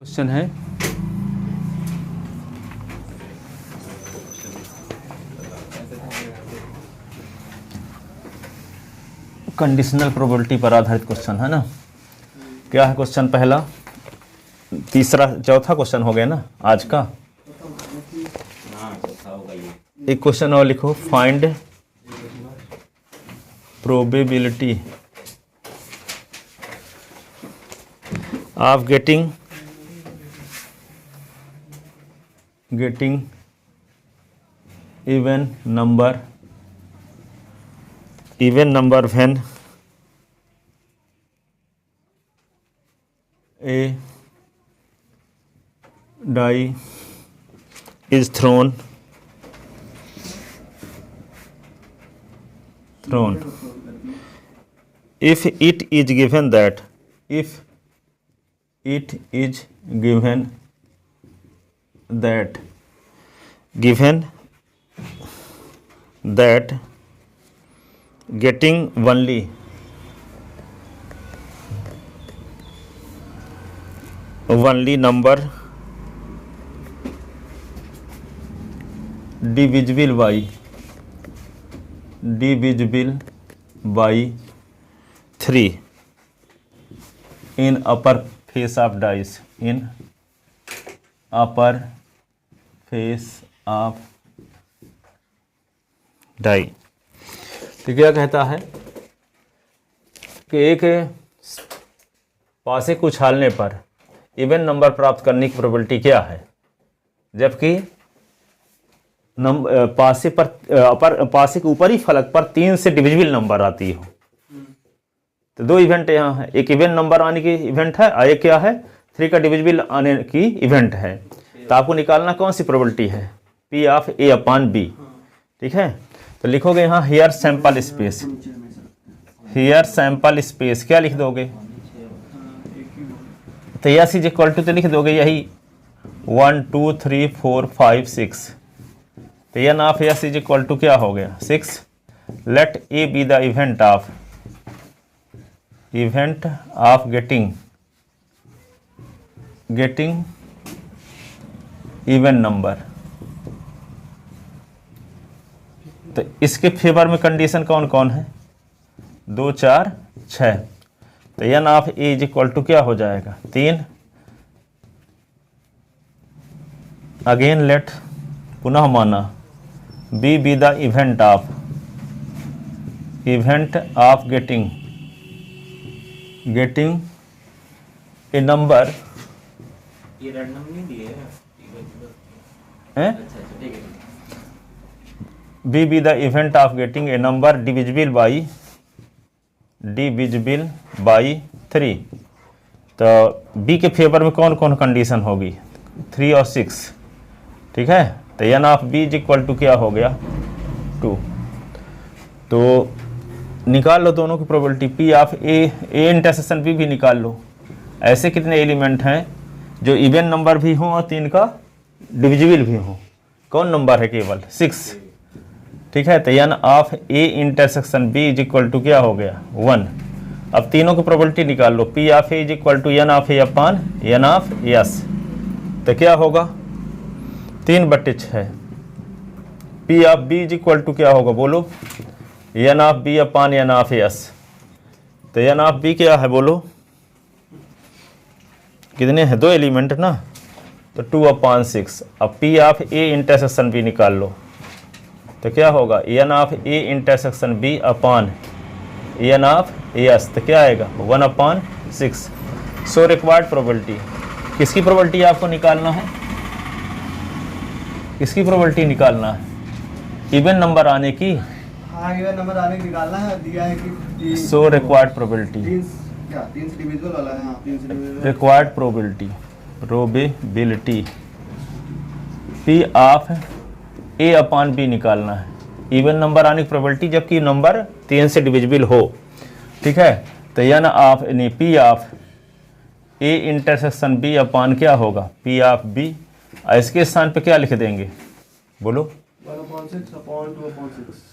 Question है conditional probability पर आधारित क्वेश्चन है ना। क्या है क्वेश्चन पहला, चौथा क्वेश्चन हो गया ना आज का। एक क्वेश्चन और लिखो, find probability of getting even number when a die is thrown if it is given that getting only number divisible by 3 in upper face of dice die. तो क्या कहता है कि एक पासे को उछालने पर इवन नंबर प्राप्त करने की प्रोबेबिलिटी क्या है, जबकि पासे के ऊपरी फलक पर 3 से डिविजिबल नंबर आती हो। तो दो इवेंट यहाँ है, एक इवन नंबर आने की इवेंट है और एक क्या है 3 का डिविजिबल आने की इवेंट है। तो आपको निकालना कौन सी प्रोबेबिलिटी है, P of A upon B। ठीक है, तो लिखोगे यहाँ हेयर सैंपल स्पेस, क्या लिख दोगे, तो यस इज इक्वल टू तो लिख दोगे यही 1 2 3 4 5 6। तो N of S is equal to क्या हो गया 6। Let A be the event of getting even number. तो इसके फेवर में कंडीशन कौन कौन है, 2 4 6। तो N of A is equal to क्या हो जाएगा 3। अगेन लेट पुनः माना B be the event of getting a number, ये रैंडम नहीं दिए हैं, B be the event of getting a number divisible by 3। तो बी के फेवर में कौन कौन कंडीशन होगी 3 और 6। ठीक है, तो N of B is equal to क्या हो गया 2। तो निकाल लो दोनों की probability, P of A intersection B भी निकाल लो। ऐसे कितने एलिमेंट हैं जो इवन नंबर भी हों और 3 का डिविजिबल भी हो, कौन नंबर है केवल 6। ठीक है, तो N of A intersection B is equal to क्या हो गया 1। अब तीनों की प्रोबेबिलिटी निकाल लो, P of A is equal to N of A upon N of S. तो क्या होगा 3/6। P of B is equal to क्या होगा बोलो, N of B upon N of S. तो एन ऑफ बी क्या है बोलो, कितने हैं 2 एलिमेंट ना, तो 2/6। अब P of A intersection B निकाल लो, तो क्या होगा n of A intersection B upon N of S. तो क्या आएगा 1/6। सो रिक्वायर्ड प्रोबेबिलिटी, किसकी प्रोबेबिलिटी आपको निकालना है, किसकी प्रोबेबिलिटी निकालना है, इवन नंबर आने की। हाँ, इवन नंबर आने की निकालना है, दिया है कि सो रिक्वायर्ड प्रोबेबिलिटी, 3 से डिविजिबल वाला है। हाँ, 3 से divisible required probability P of A upon B निकालना है, इवन नंबर आने की प्रोबेबिलिटी जबकि नंबर 3 से डिविजिबल हो। ठीक है, तो N of P of A intersection B upon क्या होगा पी ऑफ बी। इसके स्थान पे क्या लिख देंगे बोलो,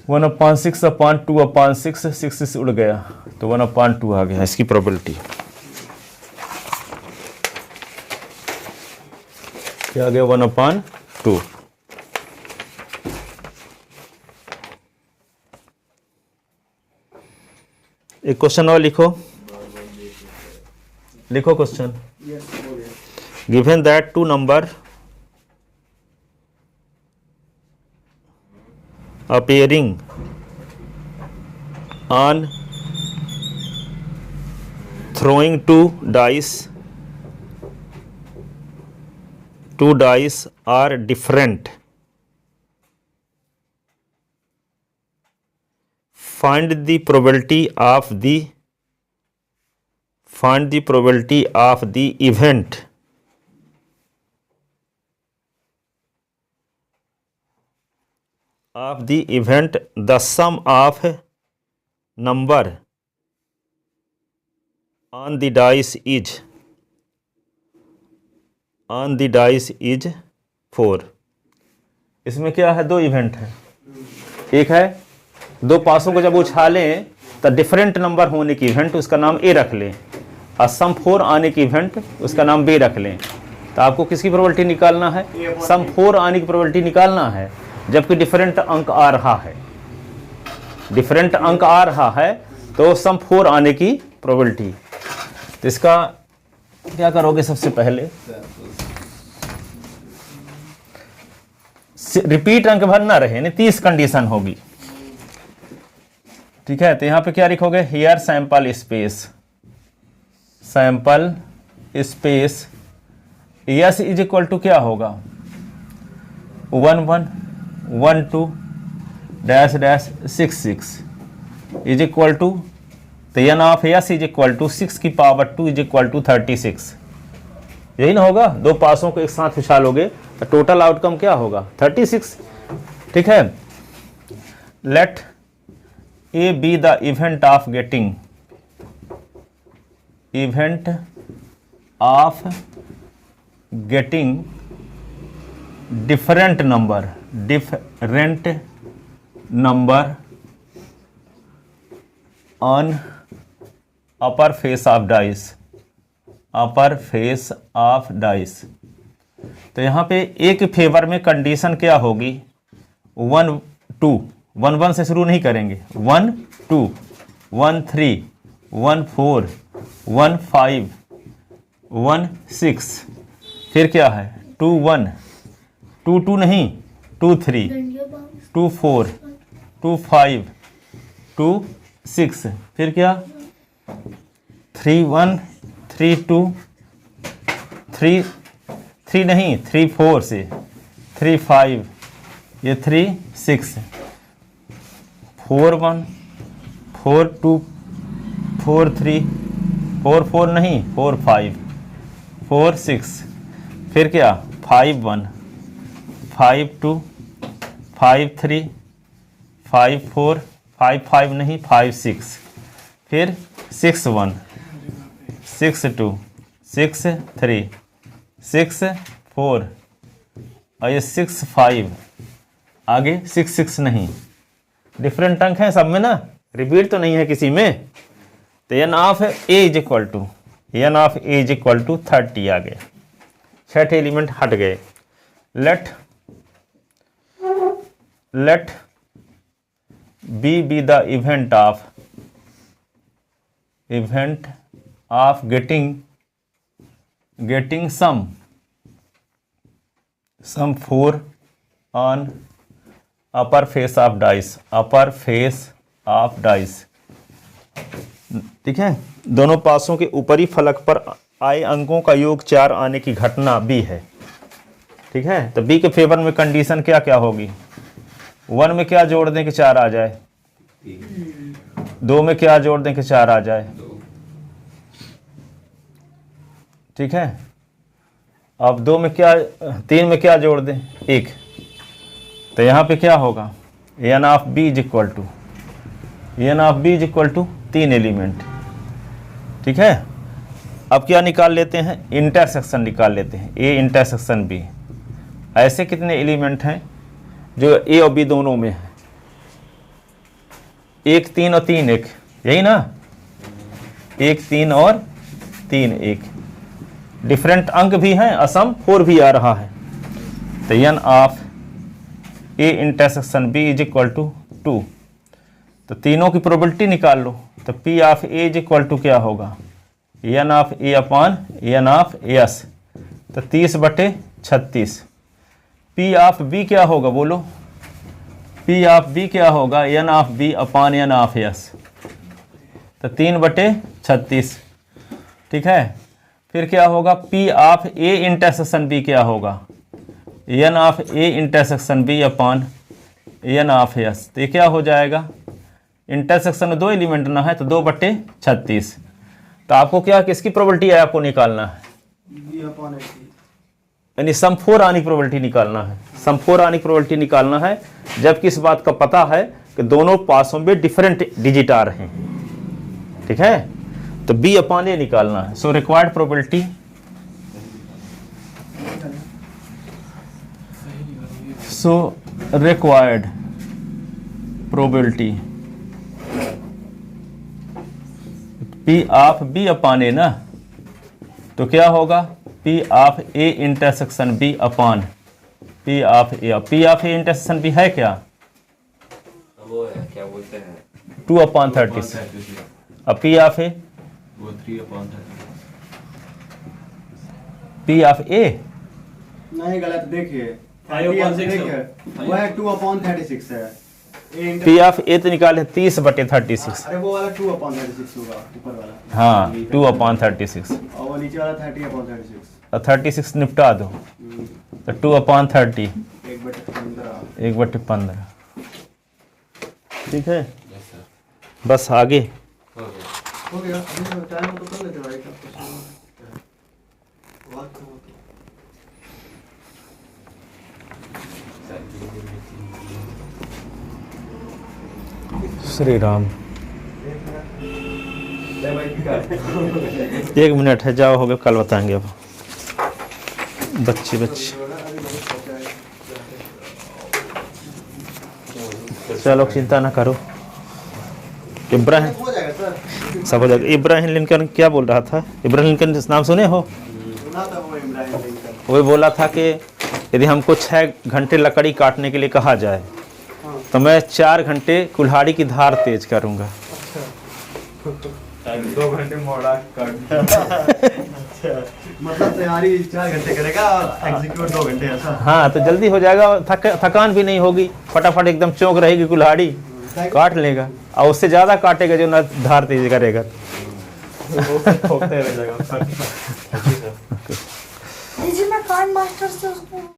1/6/2/6, 6 उड़ गया तो 1/2 आ गया इसकी प्रोबेबिलिटी। क्या आ गया 1/2। एक क्वेश्चन और लिखो question. Given that two number appearing on throwing two dice are different. Find the probability of the event the sum of number on the dice is 4। इसमें क्या है, दो इवेंट है। एक है दो पासों को जब उछालें तो डिफरेंट नंबर होने की इवेंट, उसका नाम ए रख लें, और सम 4 आने की इवेंट उसका नाम बी रख लें। तो आपको किसकी प्रोबेबिलिटी निकालना है, सम 4 आने की प्रोबेबिलिटी निकालना है, जबकि डिफरेंट अंक आ रहा है। डिफरेंट अंक आ रहा है तो सम 4 आने की प्रोबेबिलिटी। तो इसका क्या करोगे, सबसे पहले रिपीट अंक भरना रहे, यानी 30 कंडीशन होगी। ठीक है, तो यहां पे क्या लिखोगे, here sample space S is equal to क्या होगा, 1 1 1 2 dash dash 6 6 is equal to, तो N of S is equal to 6 की पावर 2 इज इक्वल टू 36। यही ना होगा, दो पासों को एक साथ उछालोगे तो टोटल आउटकम क्या होगा, 36। ठीक है, let A be the event of getting different number on upper face of dice. तो यहाँ पे ए के फेवर में कंडीशन क्या होगी, 1 2 1 1 से शुरू नहीं करेंगे, 1 2 1 3 1 4 1 5 1 6, फिर क्या है 2 1 2 2 नहीं 2 3 2 4 2 5 2 6, फिर क्या 3 1 3 2 3 3 नहीं 3 4 से 3 5, ये 3 6 4 1 4 2 4 3 4 4 नहीं 4 5 4 6, फिर क्या 5 1 5 2 5 3 5 4 5 5 नहीं 5 6, फिर 6 1 6 2 6 3 6 4, और ये 6 5, आगे 6 6 नहीं, डिफरेंट अंक हैं सब में ना, रिपीट तो नहीं है किसी में। तो N of A is equal to 30 आ गया, 6 एलिमेंट हट गए। Let B be the event of getting sum 4 on upper face of dice. ठीक है, दोनों पासों के ऊपरी फलक पर आए अंकों का योग 4 आने की घटना बी है। ठीक है, तो बी के फेवर में कंडीशन क्या क्या होगी, 1 में क्या जोड़ दें कि 4 आ जाए, 2 में क्या जोड़ दें कि 4 आ जाए। ठीक है, अब 2 में क्या 3 में क्या जोड़ दें 1, तो यहाँ पे क्या होगा, n of B is equal to 3 element. ठीक है, अब क्या निकाल लेते हैं, इंटरसेक्शन निकाल लेते हैं, ए इंटरसेक्शन बी। ऐसे कितने एलिमेंट हैं जो ए और बी दोनों में है, 1 3 और 3 1, यही ना, 1 3 और 3 1। डिफरेंट अंक भी हैं, असम 4 भी आ रहा है। तो N of A intersection B is equal to 2। तो तीनों की प्रोबेबिलिटी निकाल लो। तो P of A is equal to क्या होगा, n of A upon N of S. तो 30/36। पी ऑफ बी क्या होगा बोलो, पी ऑफ बी क्या होगा, n of B upon N of S. तो 3/36। ठीक है। फिर क्या होगा, P of A intersection B क्या होगा, n of A intersection B upon N of S. तो ये क्या हो जाएगा, इंटरसेक्शन में 2 एलिमेंट ना है तो 2/36। तो आपको क्या किसकी प्रोबेबिलिटी है आपको निकालना है, यानी सम 4 आने की प्रोबेबिलिटी निकालना है। सम 4 आने की प्रोबेबिलिटी निकालना है, जबकि इस बात का पता है कि दोनों पासों में डिफरेंट डिजिट आ रहे हैं। ठीक है। तो बी अपॉन ए निकालना है। So required probability, so required probability P of B upon A ना, तो क्या होगा, P of A intersection B upon P of A. P of A intersection B है क्या, वो है क्या बोलते हैं 2/36। अब पी ऑफ ए, वो 3/30। पी ऑफ ए नहीं गलत देखिए, 5/6 देखिए वो है 2/36 है। पी ऑफ ए तो निकाले 30/36। अरे वो वाला 2/36 होगा ऊपर वाला। हाँ 2/36 और वो नीचे वाला 30/36। और 36 निपटा दो तो 2/30 1/15। 1/15। ठीक है। बस आगे हो गया, अभी टाइम तो कर लेते भाई, कब कुछ वक्त हो तो। श्री राम। 1 मिनट है, जाओ हो गया, कल बताएंगे। अब बच्चे चलो चिंता ना करो। इब्राहिम हो जाएगा सर, सब हो जाएगा। इब्राहिम लिंकन क्या बोल रहा था, इब्राहिम लिंकन नाम सुने हो, सुना था वो इब्राहिम लिंकन। वो बोला था कि यदि हमको 6 घंटे लकड़ी काटने के लिए कहा जाए तो मैं 4 घंटे कुल्हाड़ी की धार तेज करूंगा। 2 घंटे मोड़ा कर। अच्छा, मतलब तैयारी 4 घंटे करेगा और एग्जीक्यूट 2 घंटे ऐसा। हाँ तो जल्दी हो जाएगा, थकान भी नहीं होगी, फटाफट एकदम चौंक रहेगी कुल्हाड़ी, काट लेगा। और उससे ज़्यादा काटेगा जो ना धार तेज करेगा। ठोकते रह जाएगा। जी मैं कार्ड मास्टर से उसको